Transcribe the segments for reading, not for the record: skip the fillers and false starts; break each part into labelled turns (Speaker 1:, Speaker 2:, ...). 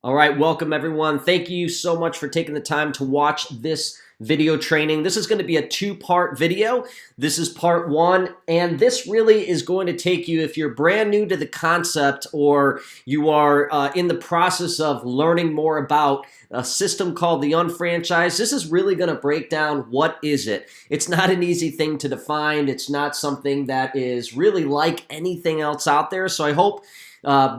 Speaker 1: All right, welcome everyone. Thank you so much for taking the time to watch this video training. This is going to be a two-part video. This is part one, and this really is going to take you, if you're brand new to the concept or you are in the process of learning more about a system called the UnFranchise, this is really going to break down what is it. It's not an easy thing to define. It's not something that is really like anything else out there. So I hope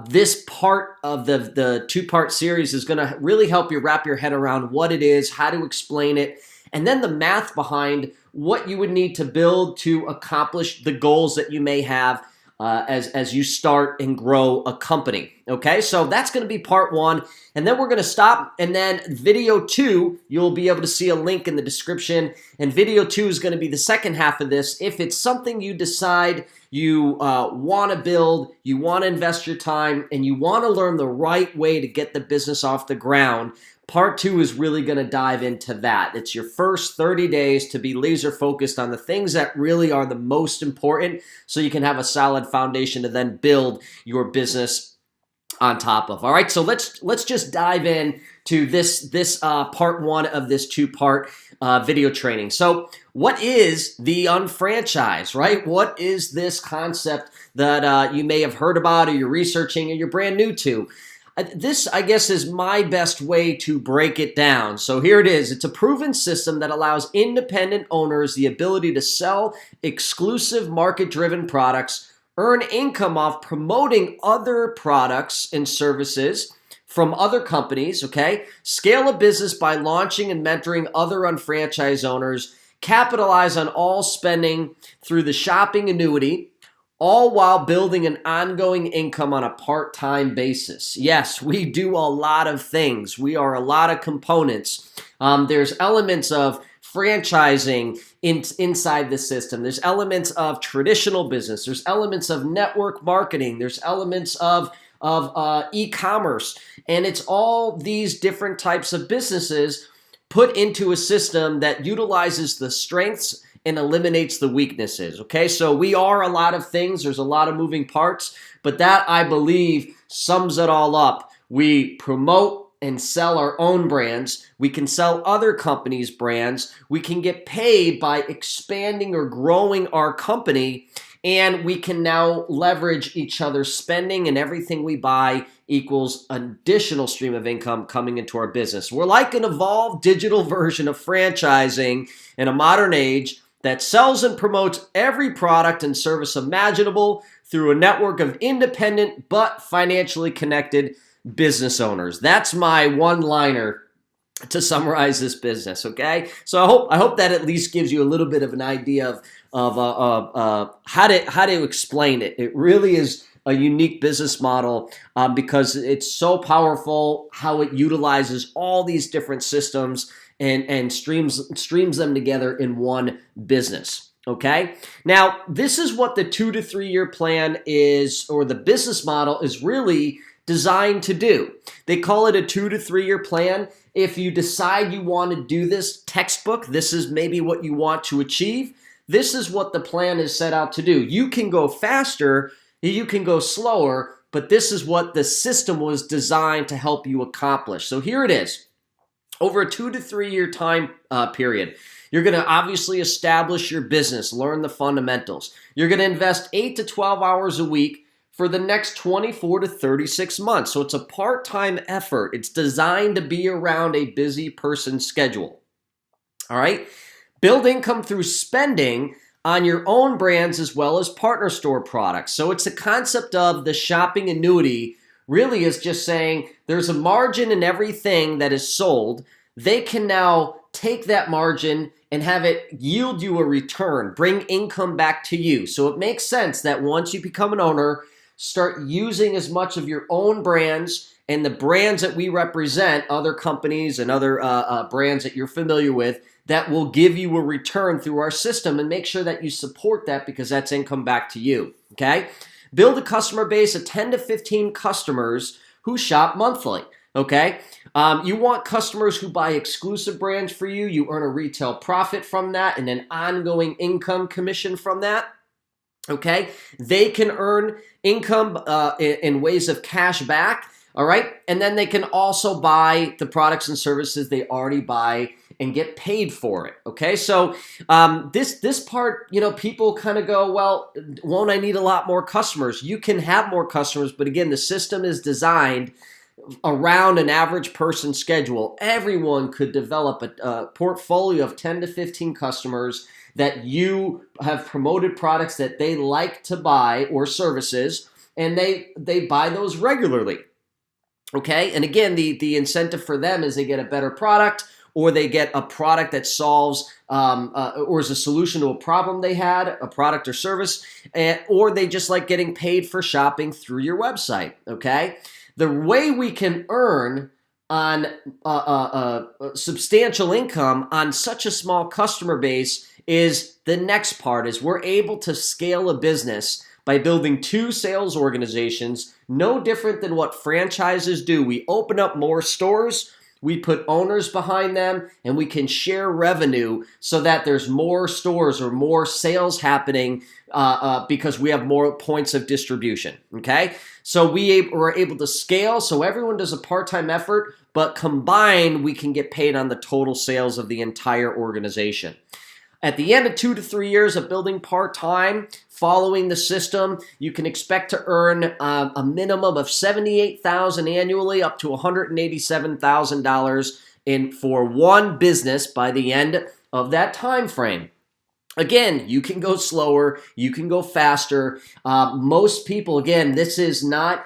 Speaker 1: this part of the two-part series is going to really help you wrap your head around what it is, how to explain it, and then the math behind what you would need to build to accomplish the goals that you may have as you start and grow a company. Okay, so that's going to be part one, and then we're going to stop, and then video two, you'll be able to see a link in the description, and video two is going to be the second half of this. If it's something you decide you want to build, you want to invest your time, and you want to learn the right way to get the business off the ground, part two is really going to dive into that. It's your first 30 days to be laser focused on the things that really are the most important so you can have a solid foundation to then build your business on top of. All right, so let's just dive in to this part one of this two-part video training. So what is the UnFranchise, right? What is this concept that you may have heard about or you're researching or you're brand new to? This, I guess, is my best way to break it down. So here it is. It's a proven system that allows independent owners the ability to sell exclusive market-driven products, earn income off promoting other products and services from other companies, okay? Scale a business by launching and mentoring other UnFranchise owners, capitalize on all spending through the shopping annuity, all while building an ongoing income on a part-time basis. Yes, we do a lot of things. We are a lot of components. There's elements of franchising inside the system. There's elements of traditional business. There's elements of network marketing. There's elements of e-commerce. And it's all these different types of businesses put into a system that utilizes the strengths and eliminates the weaknesses, okay? So we are a lot of things. There's a lot of moving parts, but that, I believe, sums it all up. We promote and sell our own brands. We can sell other companies' brands. We can get paid by expanding or growing our company, and we can now leverage each other's spending, and everything we buy equals an additional stream of income coming into our business. We're like an evolved digital version of franchising in a modern age that sells and promotes every product and service imaginable through a network of independent but financially connected business owners. That's my one-liner to summarize this business, okay? So I hope that at least gives you a little bit of an idea of how to explain it. It really is a unique business model because it's so powerful how it utilizes all these different systems and streams them together in one business, okay? Now, this is what the 2 to 3 year plan is, or the business model is really designed to do. They call it a 2 to 3 year plan. If you decide you want to do this textbook, this is maybe what you want to achieve. This is what the plan is set out to do. You can go faster, you can go slower, but this is what the system was designed to help you accomplish. So here it is. Over a 2 to 3 year time period, you're going to obviously establish your business, learn the fundamentals. You're going to invest 8 to 12 hours a week for the next 24 to 36 months. So it's a part-time effort. It's designed to be around a busy person's schedule. All right? Build income through spending on your own brands as well as partner store products. So it's a concept of the shopping annuity really is just saying there's a margin in everything that is sold. They can now take that margin and have it yield you a return, bring income back to you. So it makes sense that once you become an owner, start using as much of your own brands and the brands that we represent, other companies and other brands that you're familiar with, that will give you a return through our system, and make sure that you support that because that's income back to you, okay? Build a customer base of 10 to 15 customers who shop monthly, okay? You want customers who buy exclusive brands for you. You earn a retail profit from that and an ongoing income commission from that. Okay, they can earn income in ways of cash back All right. And then they can also buy the products and services they already buy and get paid for it. Okay. So this part, people kind of go, well, won't I need a lot more customers? You can have more customers, but again, the system is designed around an average person schedule. Everyone could develop a portfolio of 10 to 15 customers that you have promoted products that they like to buy or services, and they buy those regularly. Okay, and again, the incentive for them is they get a better product, or they get a product that solves or is a solution to a problem they had, a product or service, or they just like getting paid for shopping through your website. Okay, the way we can earn on substantial income on such a small customer base is the next part, is we're able to scale a business by building 2 sales organizations, no different than what franchises do. We open up more stores, we put owners behind them, and we can share revenue so that there's more stores or more sales happening because we have more points of distribution, okay? So we're able to scale, so everyone does a part-time effort, but combined, we can get paid on the total sales of the entire organization. At the end of 2 to 3 years of building part-time, following the system, you can expect to earn a minimum of $78,000 annually, up to $187,000 for one business by the end of that time frame. Again, you can go slower, you can go faster. Most people, again, this is not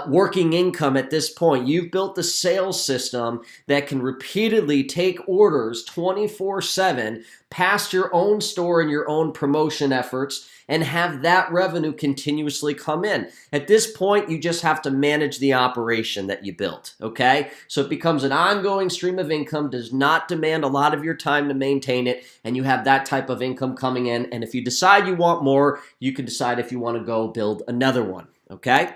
Speaker 1: working income at this point. You've built the sales system that can repeatedly take orders 24/7 past your own store and your own promotion efforts and have that revenue continuously come in. At this point, you just have to manage the operation that you built, okay? So it becomes an ongoing stream of income, does not demand a lot of your time to maintain it, and you have that type of income coming in. And if you decide you want more, you can decide if you want to go build another one, okay?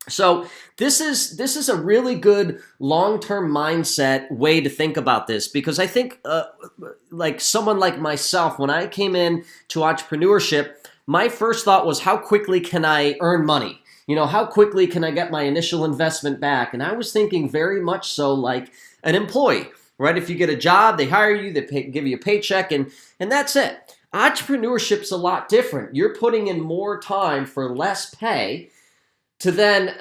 Speaker 1: So this is a really good long-term mindset way to think about this, because I think like someone like myself, when I came in to entrepreneurship, my first thought was, how quickly can I earn money? How quickly can I get my initial investment back? And I was thinking very much so like an employee, right? If you get a job, they hire you, they give you a paycheck, and that's it. Entrepreneurship's a lot different. You're putting in more time for less pay to then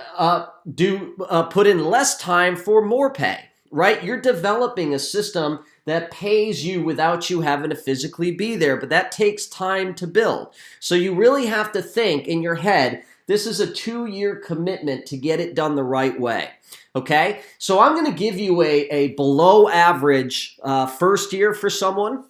Speaker 1: put in less time for more pay, right? You're developing a system that pays you without you having to physically be there, but that takes time to build. So you really have to think in your head, this is a 2-year commitment to get it done the right way, okay? So I'm going to give you a below average first year for someone,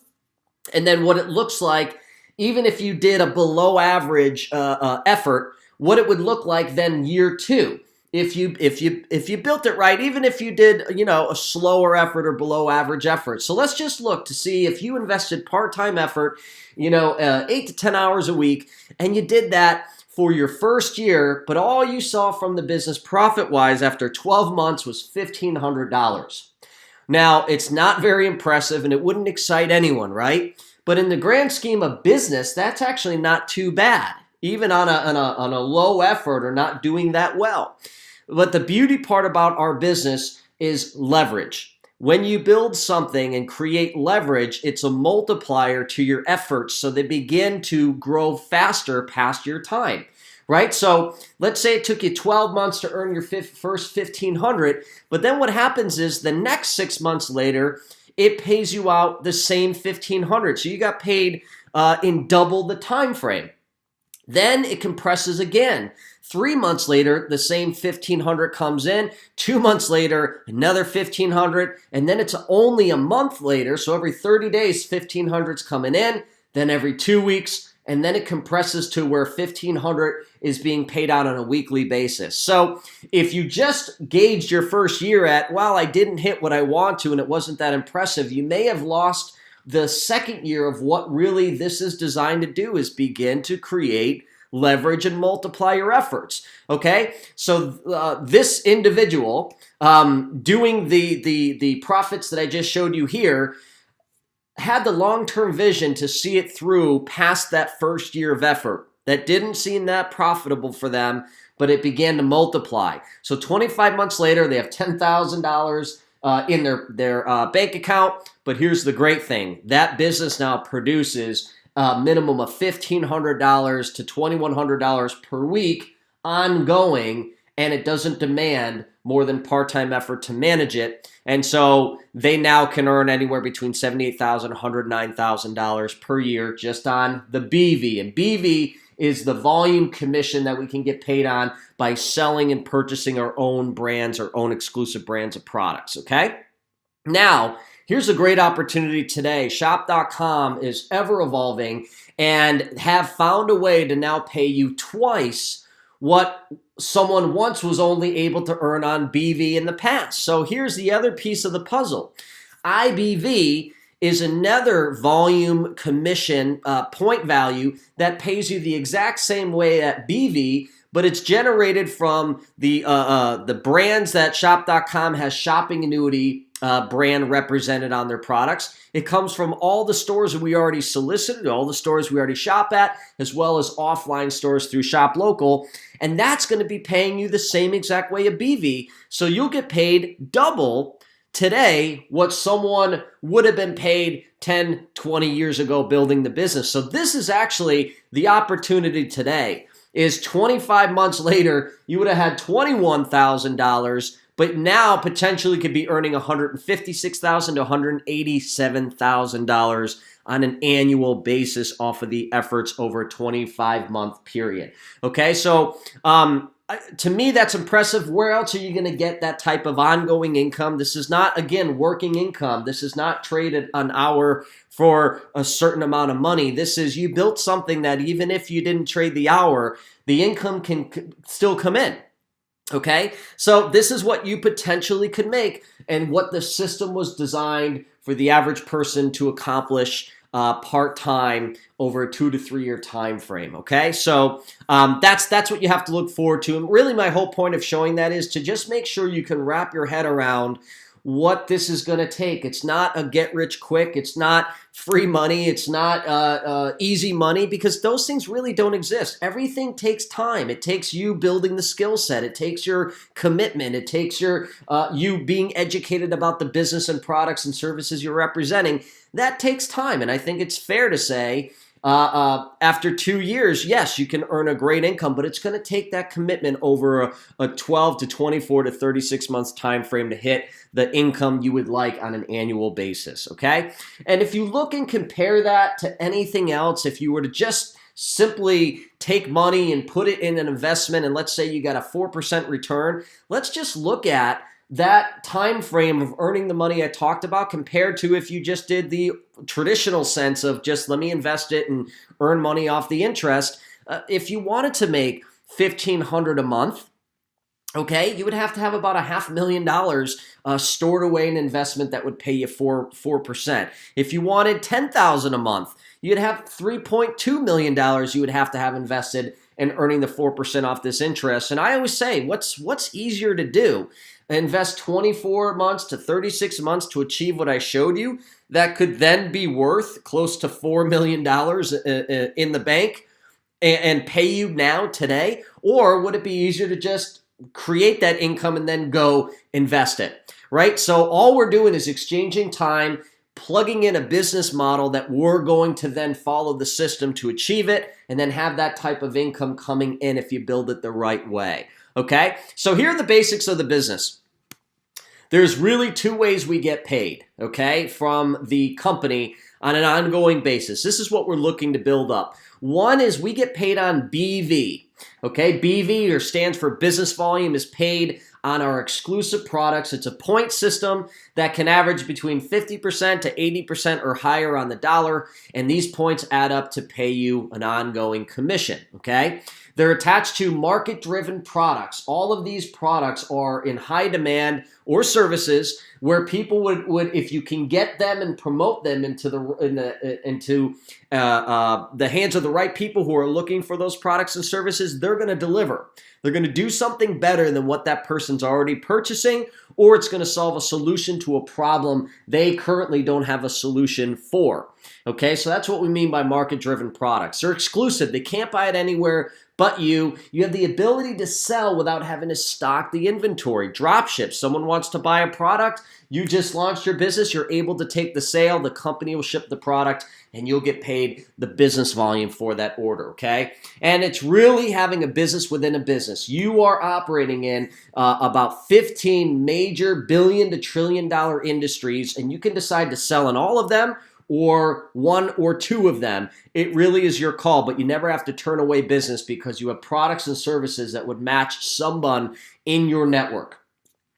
Speaker 1: and then what it looks like, even if you did a below average effort, what it would look like then year 2. If you built it right, even if you did, a slower effort or below average effort. So let's just look to see if you invested part-time effort, 8 to 10 hours a week, and you did that for your first year, but all you saw from the business profit-wise after 12 months was $1,500. Now, it's not very impressive, and it wouldn't excite anyone, right? But in the grand scheme of business, that's actually not too bad, even on a low effort or not doing that well. But the beauty part about our business is leverage. When you build something and create leverage, it's a multiplier to your efforts, so they begin to grow faster past your time, right? So let's say it took you 12 months to earn your first $1,500, but then what happens is the next 6 months later, it pays you out the same $1,500. So you got paid in double the time frame. Then it compresses again. 3 months later, the same $1,500 comes in. 2 months later, another $1,500. And then it's only a month later, so every 30 days, $1,500's coming in. Then every 2 weeks, and then it compresses to where $1,500 is being paid out on a weekly basis. So if you just gauged your first year at, well, I didn't hit what I want to and it wasn't that impressive, you may have lost the second year of what really this is designed to do, is begin to create leverage and multiply your efforts, okay? So this individual doing the profits that I just showed you here had the long-term vision to see it through past that first year of effort. That didn't seem that profitable for them, but it began to multiply. So 25 months later, they have $10,000 in their bank account. But here's the great thing. That business now produces a minimum of $1,500 to $2,100 per week ongoing, and it doesn't demand more than part-time effort to manage it. And so they now can earn anywhere between $78,000 and $109,000 per year just on the BV. And BV is the volume commission that we can get paid on by selling and purchasing our own brands, our own exclusive brands of products, okay? Now, here's a great opportunity today. Shop.com is ever evolving and have found a way to now pay you twice what someone once was only able to earn on BV in the past. So here's the other piece of the puzzle. IBV is another volume commission point value that pays you the exact same way at BV, but it's generated from the brands that Shop.com has shopping annuity brand represented on their products. It comes from all the stores that we already solicited, all the stores we already shop at, as well as offline stores through Shop Local. And that's going to be paying you the same exact way of BV. So you'll get paid double today what someone would have been paid 10, 20 years ago building the business. So this is actually the opportunity today. Is 25 months later, you would have had $21,000, but now potentially could be earning $156,000 to $187,000 on an annual basis off of the efforts over a 25-month period. Okay, so to me, that's impressive. Where else are you going to get that type of ongoing income? This is not, again, working income. This is not traded an hour for a certain amount of money. This is you built something that even if you didn't trade the hour, the income can still come in. Okay, so this is what you potentially could make and what the system was designed for the average person to accomplish part-time over a 2 to 3 year time frame. Okay, so that's what you have to look forward to. And really my whole point of showing that is to just make sure you can wrap your head around what this is going to take. It's not a get rich quick. It's not free money. It's not easy money, because those things really don't exist. Everything takes time. It takes you building the skill set. It takes your commitment. It takes your you being educated about the business and products and services you're representing. That takes time. And I think it's fair to say after 2 years, yes, you can earn a great income, but it's going to take that commitment over a 12 to 24 to 36 months time frame to hit the income you would like on an annual basis, okay? And if you look and compare that to anything else, if you were to just simply take money and put it in an investment, and let's say you got a 4% return, let's just look at that time frame of earning the money I talked about compared to if you just did the traditional sense of just let me invest it and earn money off the interest. If you wanted to make $1,500 a month, okay, you would have to have about $500,000 stored away in investment that would pay you 4%. If you wanted $10,000 a month, you'd have $3.2 million you would have to have invested and earning the 4% off this interest. And I always say, what's easier to do? Invest 24 months to 36 months to achieve what I showed you that could then be worth close to $4 million in the bank and pay you now today? Or would it be easier to just create that income and then go invest it, right? So all we're doing is exchanging time, plugging in a business model that we're going to then follow the system to achieve it and then have that type of income coming in if you build it the right way. Okay, so here are the basics of the business. There's really 2 ways we get paid, okay, from the company on an ongoing basis. This is what we're looking to build up. One is we get paid on BV, okay? BV, or stands for business volume, is paid on our exclusive products. It's a point system that can average between 50% to 80% or higher on the dollar, and these points add up to pay you an ongoing commission, okay? They're attached to market-driven products. All of these products are in high demand or services where people would if you can get them and promote them into the hands of the right people who are looking for those products and services, they're going to deliver. They're going to do something better than what that person's already purchasing, or it's going to solve a solution to a problem they currently don't have a solution for. Okay, so that's what we mean by market-driven products. They're exclusive. They can't buy it anywhere but you. You have the ability to sell without having to stock the inventory. Dropship. Someone wants to buy a product. You just launched your business. You're able to take the sale. The company will ship the product, and you'll get paid the business volume for that order, okay? And it's really having a business within a business. You are operating in about 15 major billion to trillion dollar industries, and you can decide to sell in all of them or one or two of them. It really is your call, but you never have to turn away business because you have products and services that would match someone in your network.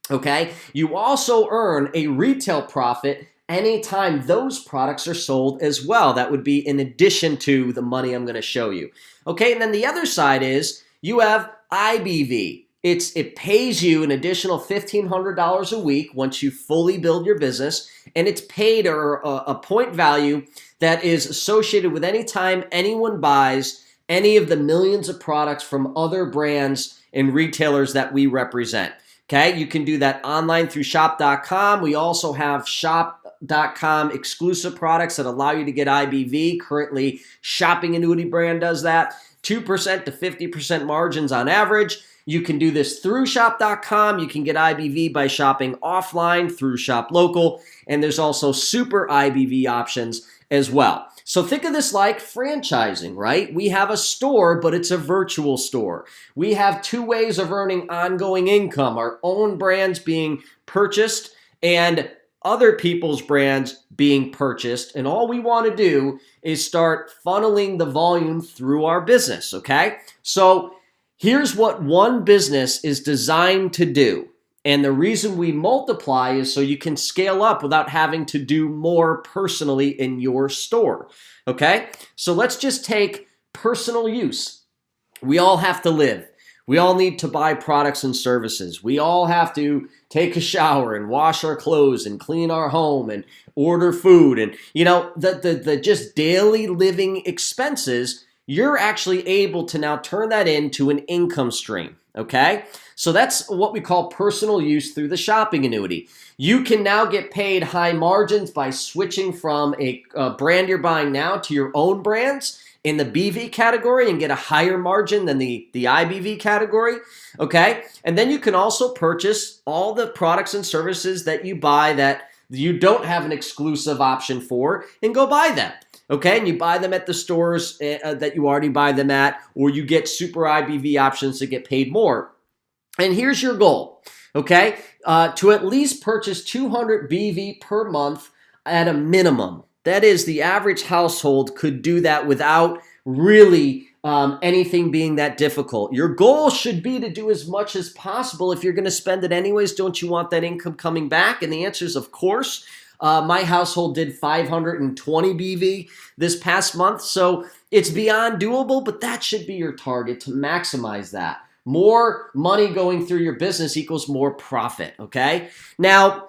Speaker 1: Okay? You also earn a retail profit anytime those products are sold as well. That would be in addition to the money I'm going to show you. Okay, and then the other side is you have IBV. It pays you an additional $1,500 a week once you fully build your business, and it's paid a point value that is associated with any time anyone buys any of the millions of products from other brands and retailers that we represent. Okay, you can do that online through shop.com. We also have shop.com exclusive products that allow you to get IBV. Currently, Shopping Annuity brand does that. 2% to 50% margins on average. You can do this through shop.com. You can get IBV by shopping offline through Shop Local. And there's also super IBV options as well. So think of this like franchising, right? We have a store, but it's a virtual store. We have two ways of earning ongoing income, our own brands being purchased and other people's brands being purchased. And all we want to do is start funneling the volume through our business, okay? So here's what one business is designed to do. And the reason we multiply is so you can scale up without having to do more personally in your store, okay? So let's just take personal use. We all have to live. We all need to buy products and services. We all have to take a shower and wash our clothes and clean our home and order food. And, you know, the just daily living expenses, you're actually able to now turn that into an income stream, okay? So that's what we call personal use through the shopping annuity. You can now get paid high margins by switching from a brand you're buying now to your own brands in the BV category and get a higher margin than the IBV category, okay? And then you can also purchase all the products and services that you buy that you don't have an exclusive option for and go buy them. Okay, and you buy them at the stores that you already buy them at, or you get super IBV options to get paid more. And here's your goal, okay? To at least purchase 200 BV per month at a minimum. That is, the average household could do that without really anything being that difficult. Your goal should be to do as much as possible. If you're going to spend it anyways, don't you want that income coming back? And the answer is, of course. My household did 520 BV this past month, so it's beyond doable, but that should be your target to maximize that. More money going through your business equals more profit, okay? Now,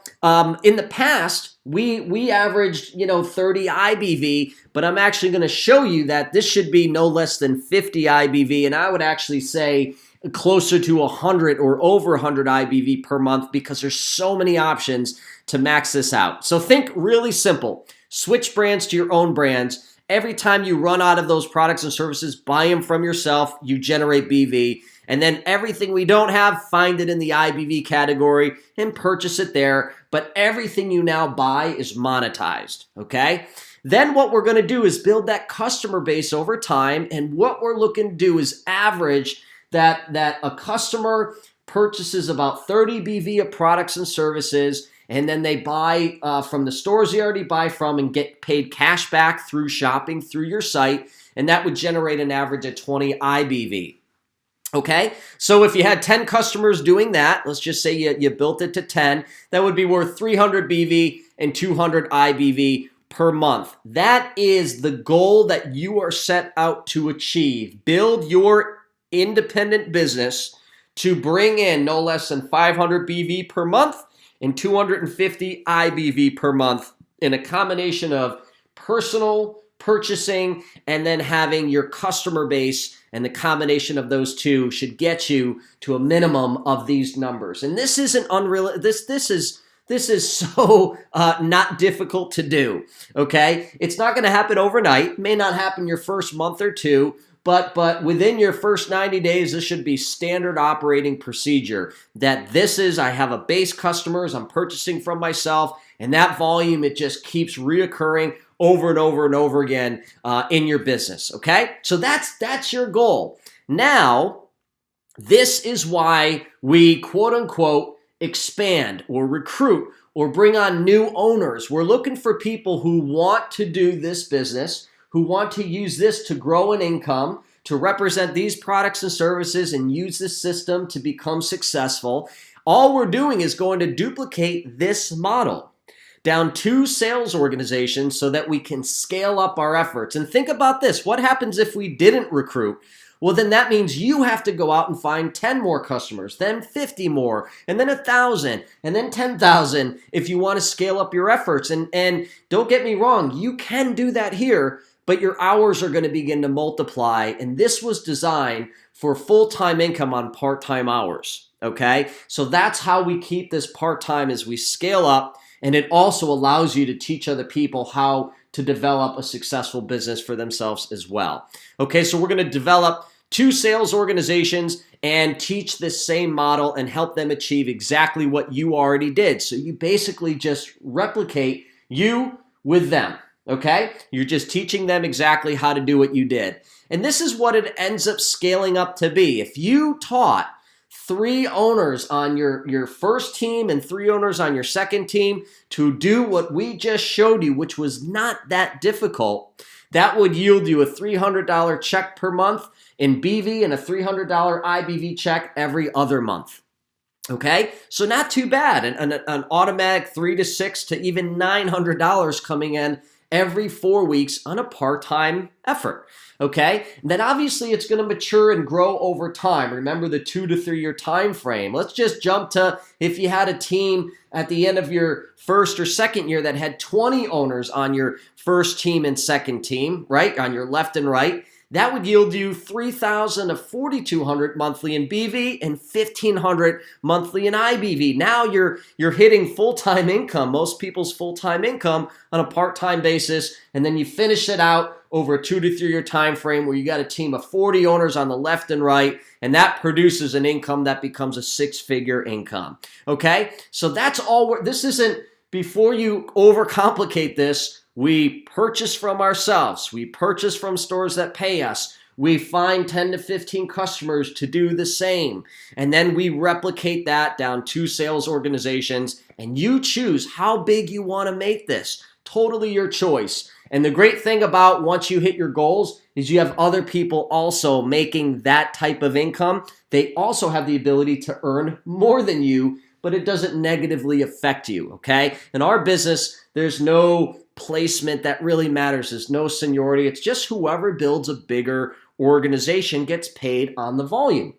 Speaker 1: in the past, we averaged, 30 IBV, but I'm actually going to show you that this should be no less than 50 IBV, and I would actually say closer to 100 or over 100 IBV per month because there's so many options to max this out. So think really simple. Switch brands to your own brands. Every time you run out of those products and services, buy them from yourself. You generate BV. And then everything we don't have, find it in the IBV category and purchase it there. But everything you now buy is monetized, okay? Then what we're going to do is build that customer base over time. And what we're looking to do is average that a customer purchases about 30 BV of products and services, and then they buy from the stores they already buy from and get paid cash back through shopping through your site, and that would generate an average of 20 IBV. Okay, so if you had 10 customers doing that, let's just say you built it to 10, that would be worth 300 BV and 200 IBV per month. That is the goal that you are set out to achieve. Build your independent business to bring in no less than 500 BV per month and 250 IBV per month in a combination of personal purchasing and then having your customer base, and the combination of those two should get you to a minimum of these numbers. And this isn't unreal. This is This is so not difficult to do, okay? It's not going to happen overnight. It may not happen your first month or two, but within your first 90 days, this should be standard operating procedure. That this is, I have a base customers I'm purchasing from myself, and that volume, it just keeps reoccurring over and over and over again in your business, okay? So that's your goal. Now, this is why we quote unquote expand or recruit or bring on new owners. We're looking for people who want to do this business, who want to use this to grow an income, to represent these products and services and use this system to become successful. All we're doing is going to duplicate this model down 2 sales organizations so that we can scale up our efforts. And think about this. What happens if we didn't recruit? Well, then that means you have to go out and find 10 more customers, then 50 more, and then 1,000, and then 10,000 if you want to scale up your efforts. And don't get me wrong, you can do that here, but your hours are going to begin to multiply. And this was designed for full-time income on part-time hours, okay? So that's how we keep this part-time as we scale up. And it also allows you to teach other people how to develop a successful business for themselves as well. Okay, so we're going to develop 2 sales organizations and teach this same model and help them achieve exactly what you already did. So you basically just replicate you with them, okay? You're just teaching them exactly how to do what you did. And this is what it ends up scaling up to be. If you taught 3 owners on your first team and 3 owners on your second team to do what we just showed you, which was not that difficult, that would yield you a $300 check per month in BV and a $300 IBV check every other month. Okay, so not too bad. An automatic $300 to $600 to even $900 coming in every 4 weeks on a part-time effort. Okay, and then obviously it's going to mature and grow over time. Remember the 2 to 3 year time frame. Let's just jump to if you had a team at the end of your first or second year that had 20 owners on your first team and second team, right, on your left and right. That would yield you $3,000 to $4,200 monthly in BV and $1,500 monthly in IBV. Now you're hitting full-time income, most people's full-time income on a part-time basis, and then you finish it out over a 2 to 3 year time frame where you got a team of 40 owners on the left and right, and that produces an income that becomes a 6-figure income. Okay, so that's all. This isn't, before you overcomplicate this, we purchase from ourselves. We purchase from stores that pay us. We find 10 to 15 customers to do the same. And then we replicate that down 2 sales organizations. And you choose how big you want to make this. Totally your choice. And the great thing about once you hit your goals is you have other people also making that type of income. They also have the ability to earn more than you, but it doesn't negatively affect you, okay? In our business, there's no placement that really matters. There's no seniority. It's just whoever builds a bigger organization gets paid on the volume,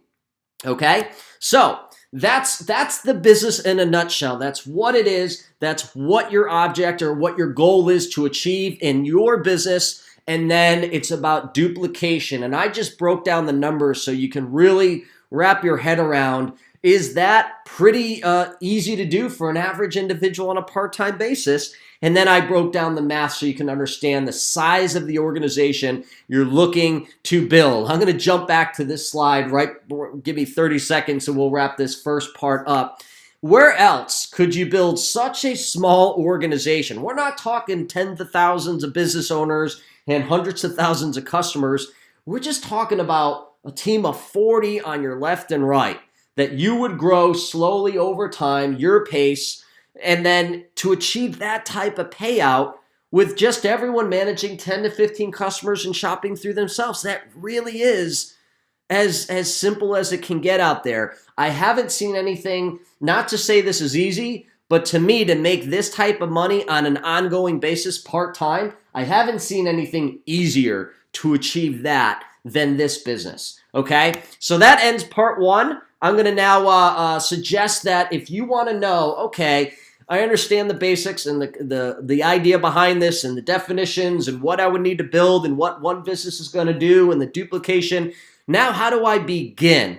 Speaker 1: okay? So that's the business in a nutshell. That's what it is. That's what your object or what your goal is to achieve in your business. And then it's about duplication. And I just broke down the numbers so you can really wrap your head around, is that pretty easy to do for an average individual on a part-time basis? And then I broke down the math so you can understand the size of the organization you're looking to build. I'm going to jump back to this slide, right? Give me 30 seconds and we'll wrap this first part up. Where else could you build such a small organization? We're not talking tens of thousands of business owners and hundreds of thousands of customers. We're just talking about a team of 40 on your left and right that you would grow slowly over time, your pace, and then to achieve that type of payout with just everyone managing 10 to 15 customers and shopping through themselves. That really is as simple as it can get out there. I haven't seen anything, not to say this is easy, but to me, to make this type of money on an ongoing basis part-time, I haven't seen anything easier to achieve that than this business, okay? So that ends part 1. I'm going to now suggest that if you want to know, okay, I understand the basics and the idea behind this and the definitions and what I would need to build and what one business is going to do and the duplication. Now, how do I begin?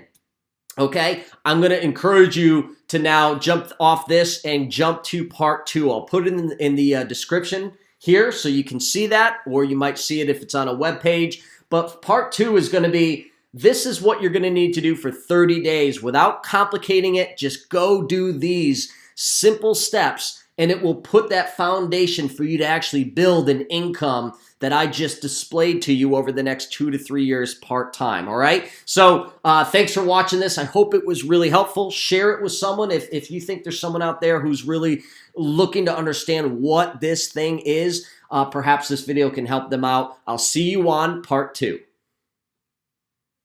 Speaker 1: Okay, I'm going to encourage you to now jump off this and jump to part 2. I'll put it in the description here so you can see that, or you might see it if it's on a web page. But part 2 is going to be, this is what you're going to need to do for 30 days without complicating it. Just go do these simple steps, and it will put that foundation for you to actually build an income that I just displayed to you over the next 2 to 3 years part-time, all right? So thanks for watching this. I hope it was really helpful. Share it with someone if you think there's someone out there who's really looking to understand what this thing is. Perhaps this video can help them out. I'll see you on part 2.